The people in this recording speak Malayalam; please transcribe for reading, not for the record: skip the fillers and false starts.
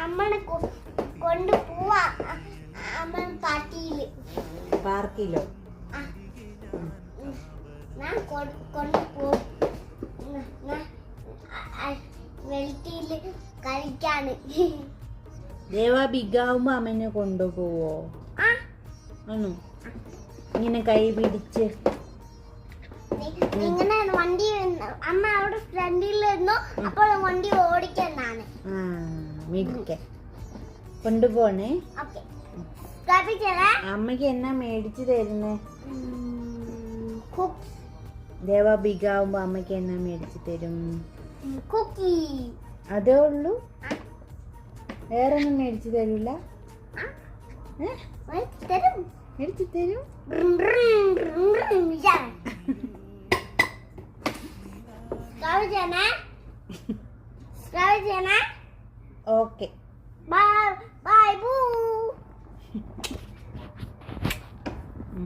അമ്മനെ കൊണ്ടുപോവാ അമ്മ പാർക്കിലോ? ഞാൻ കൊണ്ടുപോകും വെളിത്തില് കളിക്കാണ്. ദേവ ബിഗാവുമ്പോ അമ്മനെ കൊണ്ടുപോവോ? ആണോ? ഇങ്ങനെ കൈ പിടിച്ച് ഇങ്ങനെ വണ്ടി അമ്മ അവിടെ ഫ്രണ്ടിലിരുന്നു. അപ്പോൾ വണ്ടി ഓടിക്കാനാണ്. കൊണ്ടുപോണേ. ഓക്കെ, അമ്മക്ക് എന്നാ മേടിച്ചു തരുന്നേ? ദേവ ബിഗാവുമ്പോ അമ്മക്ക് എന്നാ മേടിച്ചു തരും? കുക്കി. അതേ ഉള്ളൂ? വേറൊന്നും മേടിച്ചു തരൂല? മേടിച്ചു തരും. Okay, okay. Bye bye.